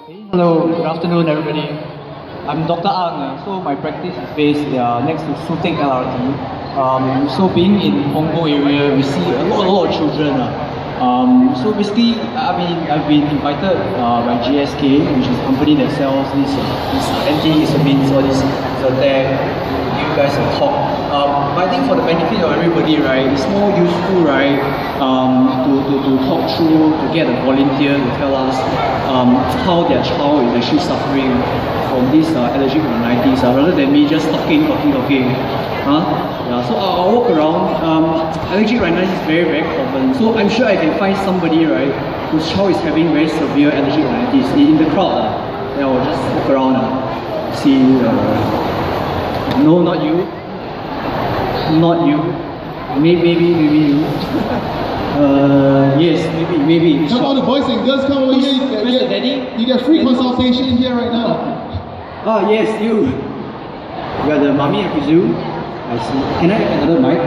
Hello, good afternoon everybody. I'm Dr. Ang, so my practice is based next to Sutek LRT. So being in Punggol area, we see a lot of children. So basically, I've been invited by GSK, which is a company that sells this antihistamines, all this Zyrtec, to give you guys a talk. But I think for the benefit of everybody, right, it's more useful, right, to talk through, to get a volunteer to tell us how their child is actually suffering from this allergic rhinitis, rather than me just talking. Yeah, so I'll walk around. Allergic rhinitis is very common. So I'm sure I can find somebody, right, whose child is having very severe allergic rhinitis in the crowd. Yeah, I'll just walk around and see. No, not you. Not you. Maybe you. Yes, maybe. Come on, the boys and girls, come over here. Daddy? You get free consultation here right now. Oh, yes, you. You are the mommy, I presume. I see. Can I have another mic?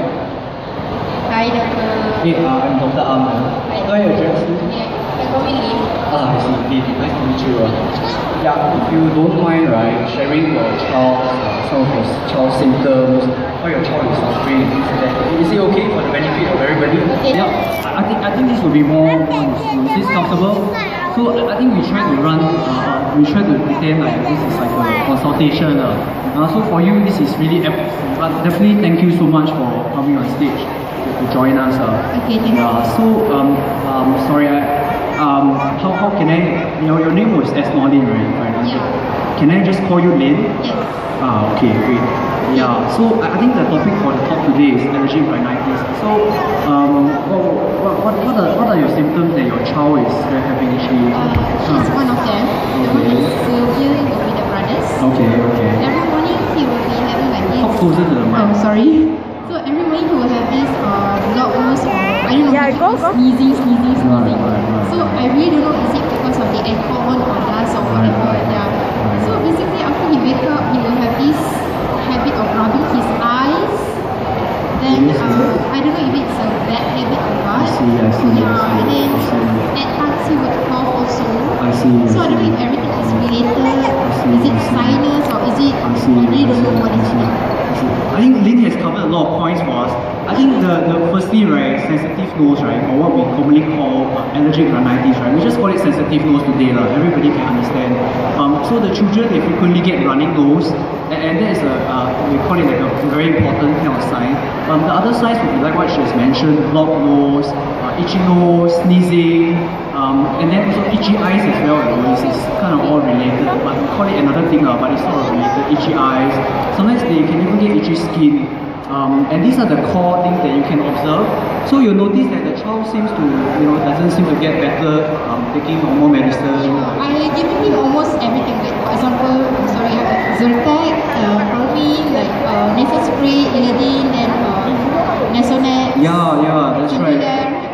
Hi, Doctor. Hey, I'm Dr. Ang. How are you address you? Yeah, call me Lim. I see. Lee, nice to meet you. Yeah, if you don't mind, right, sharing your some of your child's symptoms, how your child is suffering, things like that. Is it okay for the benefit of everybody? Yeah. I think this will be more is this comfortable? So I think we try to pretend like this is like a consultation. So for you, this is really but definitely thank you so much for coming on stage to join us. Okay, thank you. So sorry, how can I? Your name was Esmolin, right? Yeah. Can I just call you Lin? Yes. Okay, great. Yeah, so I think the topic for the talk today is allergic rhinitis. So, what are your symptoms that your child is having actually? He's one of them. The one is Sylvia, it will be the brothers. Okay. Every morning he will be having like this. Talk closer to the mic. Oh, sorry. So every morning he will have this blocked nose or I don't know, sneezing. Right. So I really don't know is it because of the aircon or dust or whatever. Yeah. So basically after he wake up, he will have this habit of rubbing his eyes. Then I don't know if it's a bad habit or what. I see. Yeah, and then at times he would cough also. I see. So I don't know if everything is related. Is it sinus or is it? I really don't know what is it. I think Lin has covered a lot of points for us. I think the firstly, right, sensitive nose, right, or what we commonly call allergic rhinitis, right, we just call it sensitive nose today, right, everybody can understand. So the children, they frequently get running nose, and that is we call it like a very important kind of sign. The other signs would be like what she has mentioned, blocked nose, itchy nose, sneezing, and then also itchy eyes as well. It's kind of all related, but we call it another thing, but it's sort of related. Itchy eyes. Sometimes they can even get itchy skin. And these are the core things that you can observe. So you'll notice that the child seems to, doesn't seem to get better taking normal medicine. I give him almost everything. Like for example, Zyrtec, probably like nasal spray, Illadin, and Nasonex. Yeah, that's right.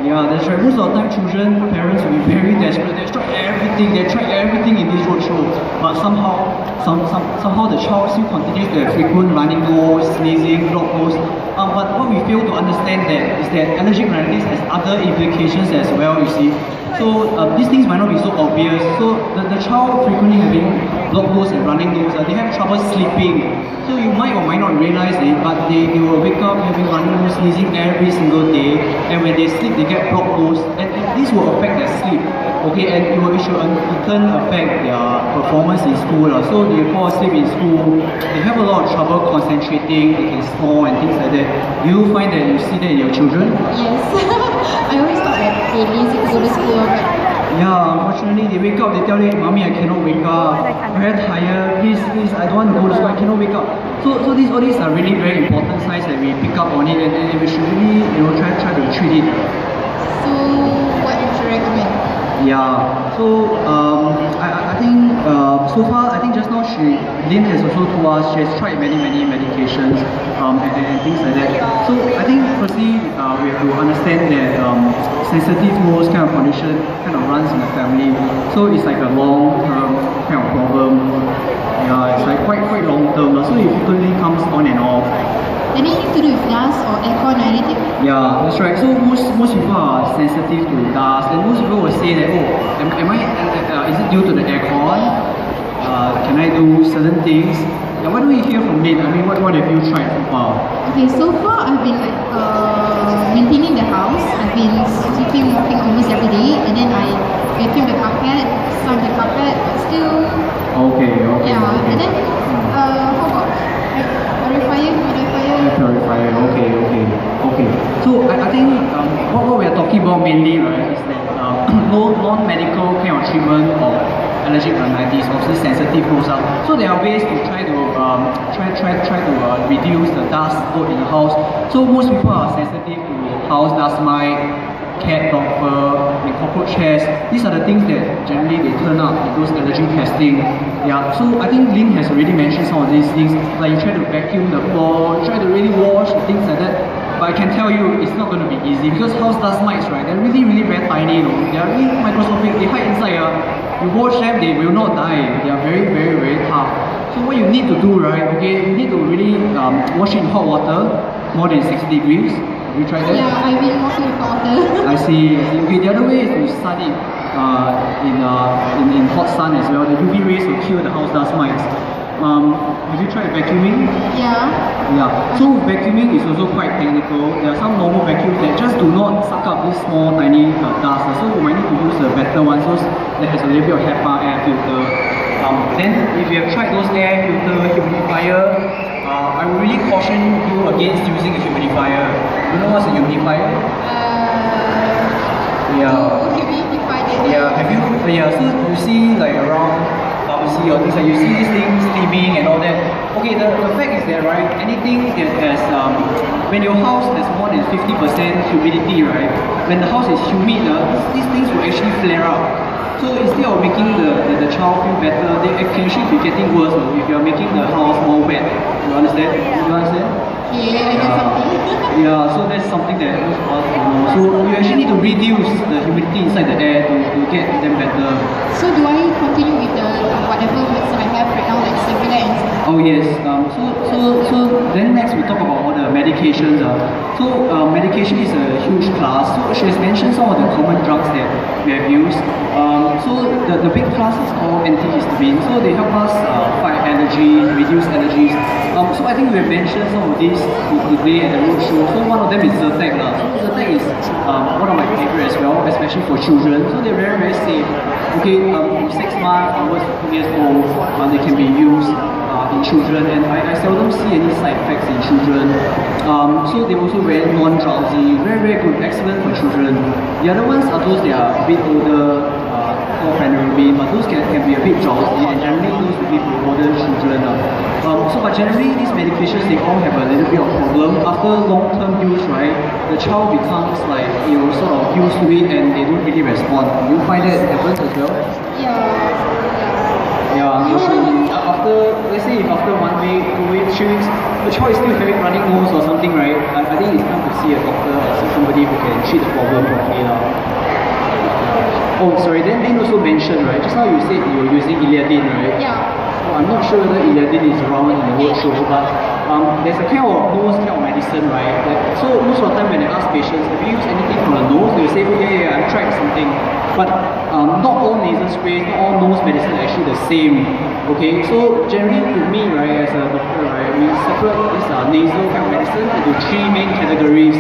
Yeah, that's right. Most of the time, parents will be very desperate. They try everything in this roadshow, but somehow the child still continues to have frequent running nose, sneezing, blocked nose. But what we fail to understand is that allergic rhinitis has other implications as well. You see, so these things might not be so obvious. So the child frequently having blocked nose and running nose, they have trouble sleeping. So you might or might not realize it, but they will wake up having running nose, sneezing every single day, and when they sleep, they get blocked nose, and this will affect their sleep. Okay, and it should in turn affect their performance in school. So they fall asleep in school, they have a lot of trouble concentrating, they can snore and things like that. Do you find that you see that in your children? Yes. I always thought that they're lazy to go to school. Yeah, unfortunately they wake up, they tell me, Mommy, I cannot wake up, I'm very tired, please, I don't want to go to school, I cannot wake up. So all these are really very important signs that we pick up on it, and we should really try to treat it. So what would you recommend? Yeah, so I think so far, I think just now Lin has also told us she has tried many medications and things like that. So I think firstly we have to understand that sensitive nose kind of condition kind of runs in the family. So it's like a long-term kind of problem. Yeah, it's like quite long-term. So it frequently comes on and off. Anything to do with dust or aircon or anything? Yeah, Yeah, that's right. So most people are sensitive to dust, and most people will say that, oh, am I? Is it due to the aircon? Can I do certain things? Yeah, what do we hear from Lynn? I mean, what have you tried so far? Okay, so far I've been maintaining the house. I've been sweeping, mopping almost every day, and then I vacuum the carpet, sand the carpet, but still. Okay. Yeah, okay. and then how about purifier, humidifier? Purifier. Okay. So I think what we are talking about mainly, right, is that non-medical kind of treatment of allergic rhinitis, obviously sensitive goes up. So there are ways to try to reduce the dust load in the house. So most people are sensitive to house dust mite, cat, dog fur, and cockroach hairs. These are the things that generally they turn up in those allergy testing. Yeah. So I think Lynn has already mentioned some of these things. Like you try to vacuum the floor, you try to really wash, things like that. But I can tell you, it's not going to be easy because house dust mites, right? They're really very tiny, you know. They are really microscopic. They hide inside. You wash them, they will not die. They are very tough. So what you need to do, right? Okay, you need to really wash it in hot water, more than 60 degrees. Have you tried that? Yeah, I've been washing with water. I see. Okay, the other way is to sun it in hot sun as well. The UV rays will kill the house dust mites. Have you tried vacuuming? Yeah. Yeah. So vacuuming is also quite technical. There are some normal vacuums that just do not suck up this small tiny dust. So you might need to use a better one, so that has a little bit of HEPA air filter. Then if you have tried those air filter humidifier, I would really caution you against using a humidifier. You know what's a humidifier? Yeah. To humidify the air. Yeah. Have you? Yeah. So you see like around pharmacy or things like you see these things steaming and all that. Okay, the fact is that right, anything that has when your house has more than 50% humidity, right, when the house is humid, these things will actually flare up. So instead of making the child feel better, they can actually be getting worse if you are making the house more wet. You understand? Yeah. You understand? Yeah, I got something. Yeah, so that's something that most of us don't know. So you actually need to reduce the humidity inside the air to get them better. So do I continue with the whatever medicine I have right now, like Sevilla and Oh yes. So then next we talk about all the medications. So medication is a huge class. So she has mentioned some of the common drugs that we have used. So the big class is called antihistamine. So they help us fight allergies, reduce allergies. So I think we have mentioned some of these today at the roadshow. So one of them is Zyrtec. So Zyrtec is one of my favorite as well, especially for children. So they're very safe. Okay, from 6 months onwards to 2 years old, they can be used in children, and I seldom see any side effects in children. So they're also very non-drowsy, very good, excellent for children. The other ones are those that are a bit older, called phenylephrine, but those can be a bit drowsy, and generally those will be for older children. But generally these medications, they all have a little bit of problem. After long-term use, right, the child becomes like, sort of used to it, and they don't really respond. Do you find that happens as well? Yeah, usually let's say if after 1 week, 2 weeks, 3 weeks, the child is still having running nose or something, right? I think it's time to see a doctor or see somebody who can treat the problem properly now. Oh, sorry, then Lynn also mentioned, right? Just now you said you were using Iliadin, right? Yeah. So I'm not sure whether Iliadin is around in the roadshow, but there's a kind of nose kind of medicine, right? So most of the time when I ask patients, have you used anything from the nose? They will say, oh yeah, I've tried something. But not all nasal sprays, not all nose medicine are actually the same. Okay, so generally to me, right, as a doctor, right, we separate this nasal kind of medicine into 3 main categories.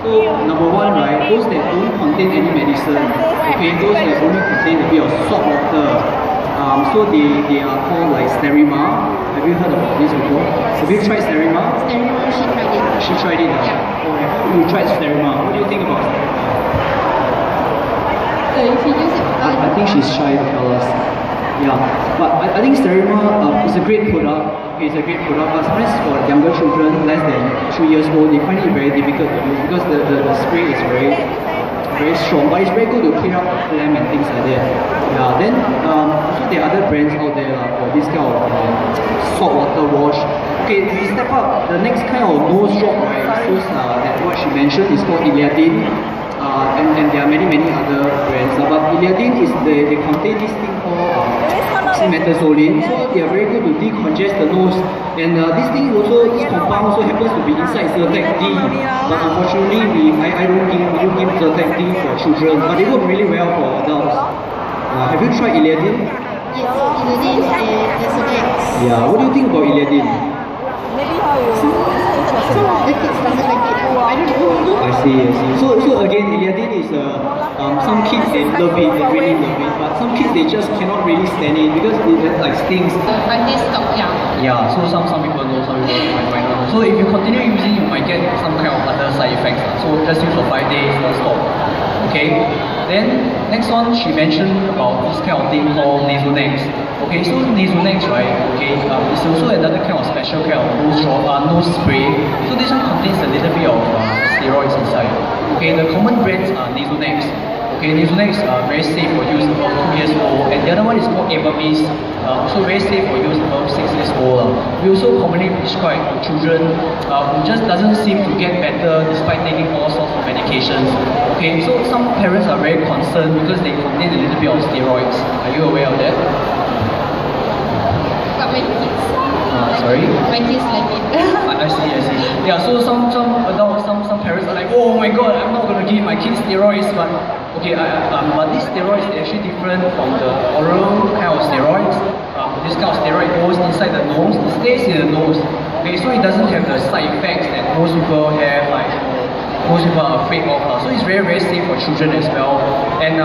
So number 1, right, those that don't contain any medicine. Okay, those that only contain a bit of salt water. So they are called like Sterimar. Have you heard about this before? Have you tried Sterimar? Sterimar, she tried it. She tried it. Yeah. Oh, you tried Sterimar. What do you think about it? If you use it, I think she's shy to tell us. Yeah, but I think Sterimar is a great product. Okay, it's a great product, but sometimes for younger children, less than 3 years old, they find it very difficult to use because the spray is very strong, but it's very good to clear up the phlegm and things like that. Yeah, then also there are other brands out there for this kind of salt water wash. Okay, we step up, the next kind of nose drop, right, is those, that what she mentioned is called Iliadin. And there are many other brands, but Iliadin is they contain this thing called oxymetazoline. So they are very good to decongest the nose. And this thing also, this compound also happens to be inside Zyrtec D. But unfortunately, I don't give Zyrtec D for children. But they work really well for adults. Have you tried Illiadin? Yes, Illiadin and Desodex. Yeah, what do you think about Illiadin? Some of the kids doesn't like it. I don't know. I see. So again, Illiadin is some kids they love it, they really love it, but some kids they just cannot really stand it because it like stings. I just stop, yeah. Yeah, so some people know, some people might not know. So if you continue using, you might get some kind of other side effects. So just use for 5 days, don't stop. Okay. Then next one, she mentioned about this kind of thing called Nasonex. Okay, so Nasonex, right? Okay, it's also another kind of special kind of nose spray. So this one contains a little bit of steroids inside. Okay, the common brands are Nasonex. Okay, Nasonex are very safe for use above 2 years old, and the other one is called Avamys, also very safe for use above 6 years old. We also commonly prescribe for children who just doesn't seem to get better despite taking all sorts of medications. Okay, so some parents are very concerned because they contain a little bit of steroids. Are you aware of that? But my kids. Sorry? My kids like it. I see. Yeah, so some adults, some parents are like, oh my god, I'm not gonna give my kids steroids, but okay, but these steroids are actually different from the oral kind of steroids. This kind of steroid goes inside the nose, it stays in the nose. Okay, so it doesn't have the side effects that most people have, like most people are afraid of. So it's very, very safe for children as well. And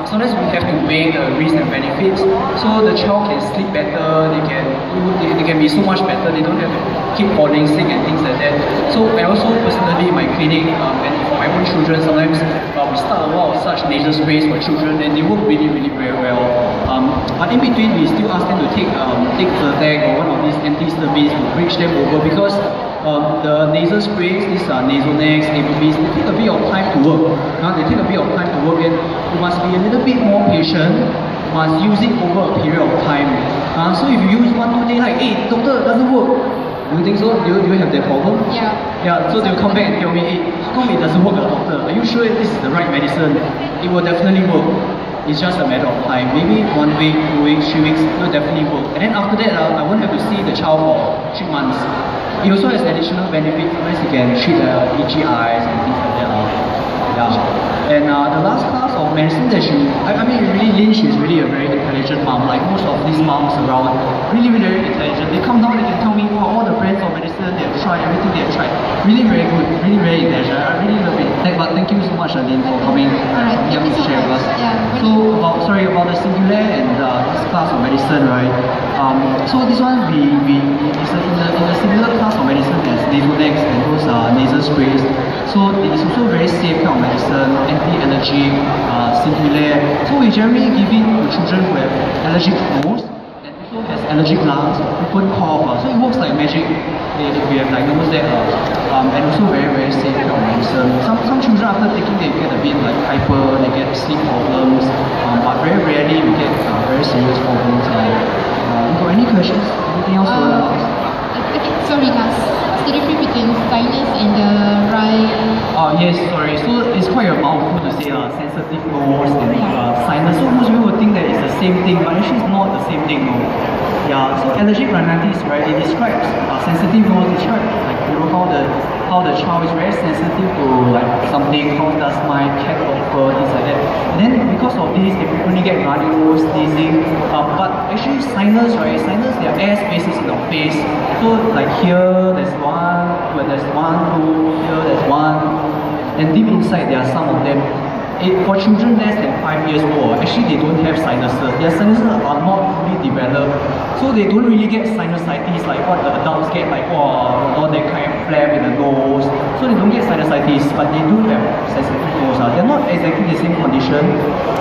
sometimes we have to weigh the risks and benefits. So the child can sleep better, they can be so much better, they don't have to keep falling sick and things like that. So I also personally in my clinic and for my own children, sometimes we start a lot of such nasal sprays for children and they work really, really very well. But in between we still ask them to take Zyrtec or one of these antihistamines to bridge them over because the nasal sprays, these are Nasonex, Avamys, they take a bit of time to work. They take a bit of time to work and you must be a little bit more patient, you must use it over a period of time. So if you use 1-2 days like, hey doctor, it doesn't work. Do you think so? Do you have that problem? Yeah. Yeah, so they'll come back and tell me, hey, how come it doesn't work, doctor? Are you sure this is the right medicine? It will definitely work. It's just a matter of time. Maybe 1 week, 2 weeks, 3 weeks, it will definitely work. And then after that, I won't have to see the child for 3 months. It also has additional benefits. Sometimes you can treat itchy eyes and things like that. Yeah. And the last class of medicine that I mean, really, Lynn, she's really a very intelligent mom. Like most of these moms around, really, really very intelligent. They come down, they can tell me, wow, all the brands of medicine they have tried, everything they have tried. Really very good, really very intelligent. I really love it. But thank you so much, Lynn, for coming here to share with us. Yeah. So about the singular and this class of medicine, right? So this one in the singular class of medicine there's Nasonex and those nasal sprays. So it is also very safe kind of medicine, anti-allergic, singular. So we generally give it to children who have allergic nose and also has allergic lungs, frequent cough. So it works like magic if we have diagnosed that. And also very, very safe kind of medicine. Some children after taking they get a bit like hyper, they get sleep problems, but very rarely we get very serious problems. You got any questions? Anything else to ask? Okay, sorry guys. What's the difference between sinus and the Yes, sorry. So it's quite a mouthful to say sensitive nose and sinus. So most people would think that it's the same thing, but actually it's not the same thing. No. Yeah. So allergic rhinitis, right? It describes sensitive nose. Describes like how the child is very sensitive to like something. How does my cat or fur, things like that. And then because of this, they frequently get runny nose, sneezing. But actually sinus, right? Sinus, there are air spaces in our face. So like here, there's one, there's 1, 2, here there's 1, and deep inside there are some of them. For children less than 5 years old, actually they don't have sinuses. Their sinuses are not fully developed, so they don't really get sinusitis like what the adults get, like all that kind of flap in the nose. So they don't get sinusitis, but they do have sensitive nose. They're not exactly the same condition,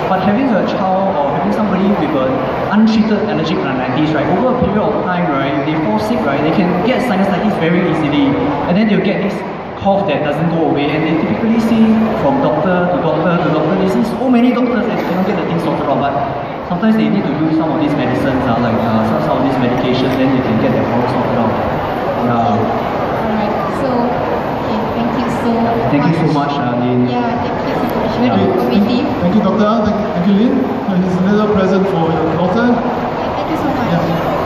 but having a child or having somebody with an untreated allergic rhinitis, right, over a period of time, right, if they fall sick, right, they can get sinusitis very easily, and then they'll get this cough that doesn't go away, and they typically see from doctor to doctor to doctor. They see so many doctors and they cannot get the thing sorted out, but sometimes they need to use some of these medicines, like some of these medications, then they can get their problem sorted out. Alright, so okay, thank you so much. Thank you so much, Lynn. Yeah, thank you so much. Thank you, Doctor. Thank you, Lynn. Here's a little present for your daughter. Thank Thank you so much. Yeah.